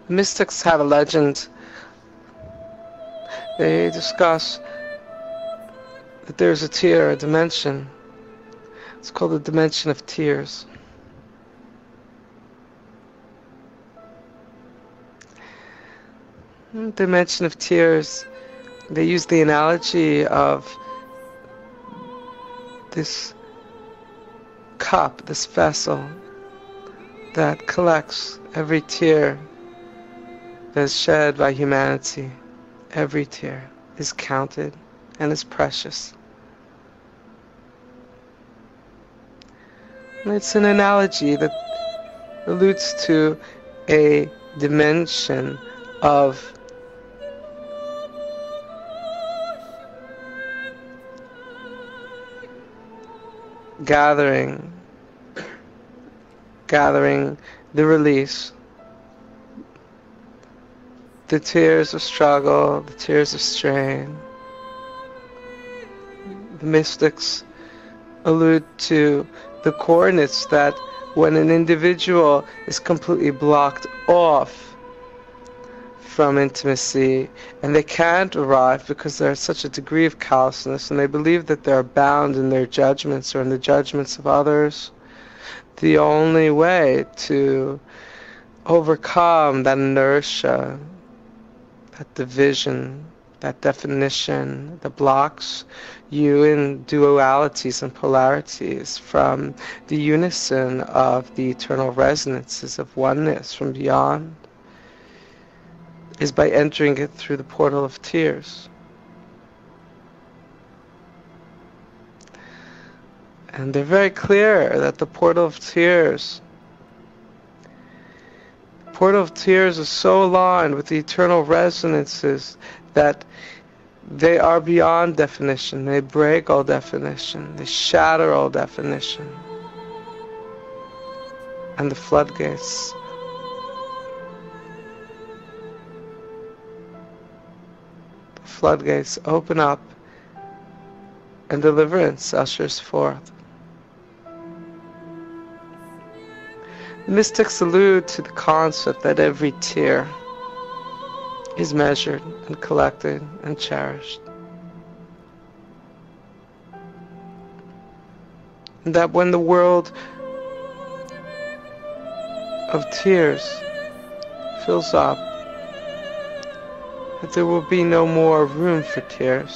Mystics have a legend. They discuss that there's a tier, a dimension. It's called the dimension of tears. Dimension of tears, they use the analogy of this cup, this vessel that collects every tear that is shed by humanity. Every tear is counted and is precious. And it's an analogy that alludes to a dimension of gathering the release, the tears of struggle, the tears of strain. The mystics allude to the coordinates that when an individual is completely blocked off from intimacy and they can't arrive because they're at such a degree of callousness and they believe that they're bound in their judgments or in the judgments of others, the only way to overcome that inertia, that division, that definition that blocks you in dualities and polarities from the unison of the eternal resonances of oneness from beyond, is by entering it through the portal of tears. And they're very clear that the portal of tears is so aligned with the eternal resonances that they are beyond definition. They break all definition. They shatter all definition. And the floodgates open up and deliverance ushers forth. The mystics allude to the concept that every tear is measured and collected and cherished. And that when the world of tears fills up, that there will be no more room for tears,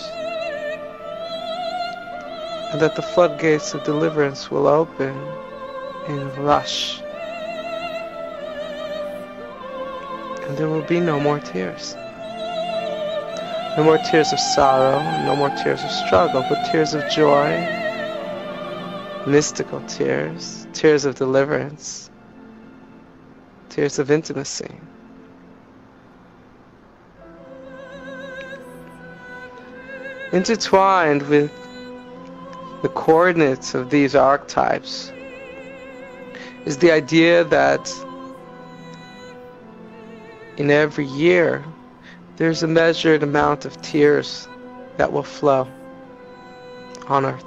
and that the floodgates of deliverance will open in a rush, and there will be no more tears. No more tears of sorrow, no more tears of struggle, but tears of joy, mystical tears, tears of deliverance, tears of intimacy. Intertwined with the coordinates of these archetypes is the idea that in every year there's a measured amount of tears that will flow on earth.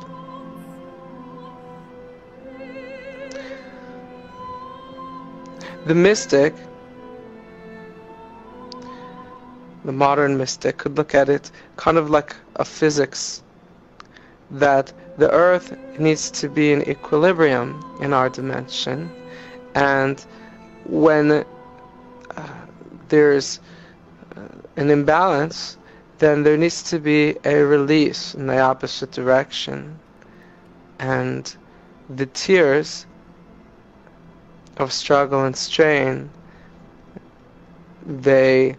The mystic, the modern mystic, could look at it kind of like a physics, that the earth needs to be in equilibrium in our dimension, and when there's an imbalance, then there needs to be a release in the opposite direction, and the tears of struggle and strain, they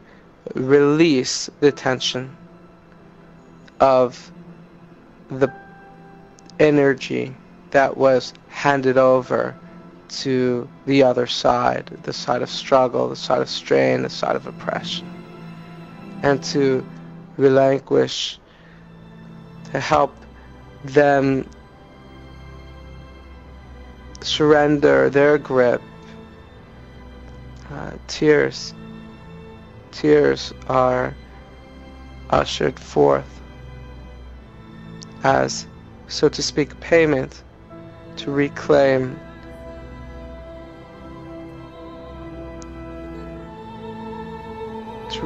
release the tension of the energy that was handed over to the other side, the side of struggle, the side of strain, the side of oppression, and to relinquish, to help them surrender their grip. Tears are ushered forth as, so to speak, payment to reclaim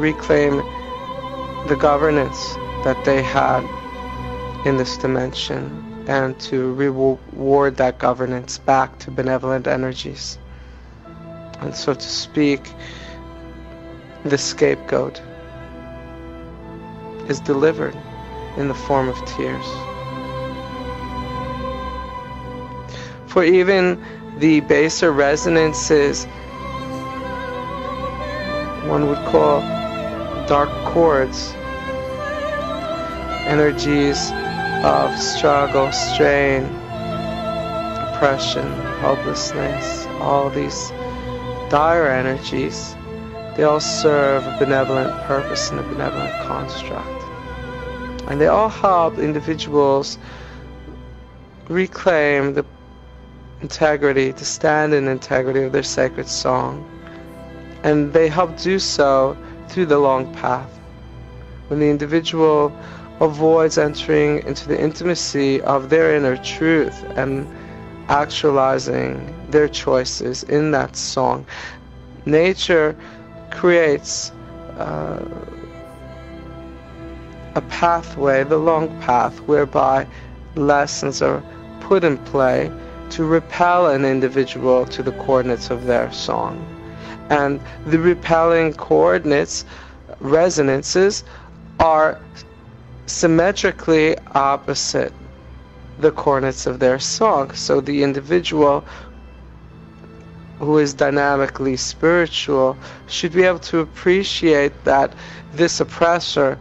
reclaim the governance that they had in this dimension and to reward that governance back to benevolent energies. And so to speak, the scapegoat is delivered in the form of tears. For even the baser resonances, one would call dark chords, energies of struggle, strain, oppression, hopelessness, all these dire energies, they all serve a benevolent purpose and a benevolent construct. And they all help individuals reclaim the integrity, to stand in integrity of their sacred song. And they help do so through the long path. When the individual avoids entering into the intimacy of their inner truth and actualizing their choices in that song, nature creates a pathway, the long path, whereby lessons are put in play to repel an individual to the coordinates of their song. And the repelling coordinates, resonances, are symmetrically opposite the coordinates of their song. So the individual who is dynamically spiritual should be able to appreciate that this oppressor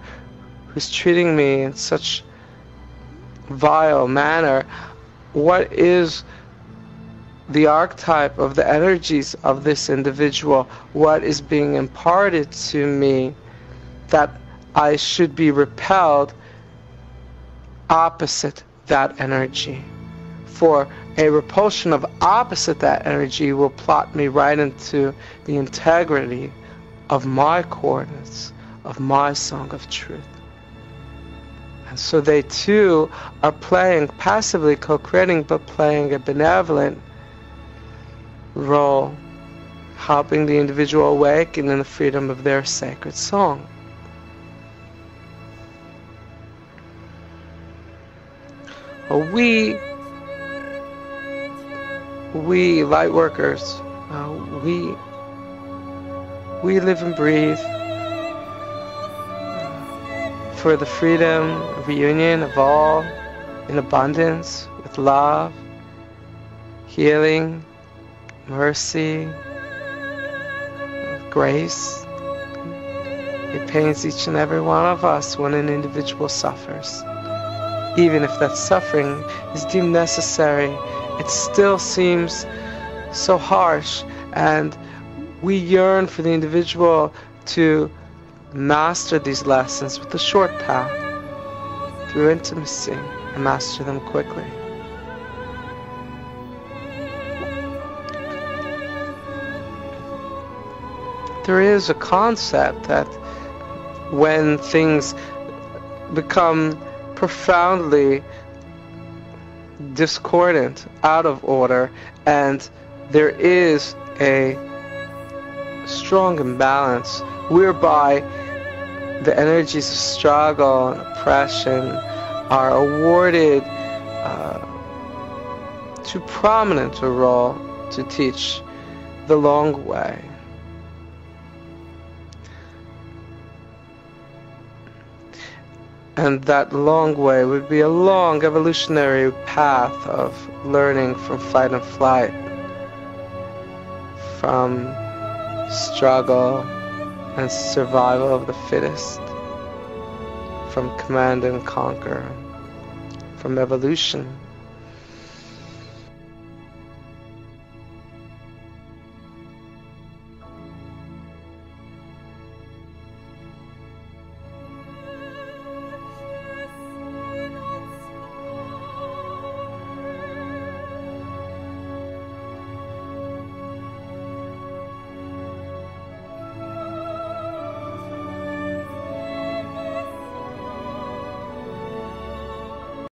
who's treating me in such vile manner, what is the archetype of the energies of this individual? What is being imparted to me that I should be repelled opposite that energy? For a repulsion of opposite that energy will plot me right into the integrity of my coordinates, of my song of truth. And so they too are playing, passively co-creating, but playing a benevolent role, helping the individual awaken in the freedom of their sacred song. We light workers, we live and breathe for the freedom, reunion of all in abundance, with love, healing, mercy, grace. It pains each and every one of us when an individual suffers. Even if that suffering is deemed necessary, it still seems so harsh, and we yearn for the individual to master these lessons with the short path through intimacy and master them quickly. There is a concept that when things become profoundly discordant, out of order, and there is a strong imbalance whereby the energies of struggle and oppression are awarded too prominent a role to teach the long way. And that long way would be a long evolutionary path of learning from fight and flight, from struggle and survival of the fittest, from command and conquer, from evolution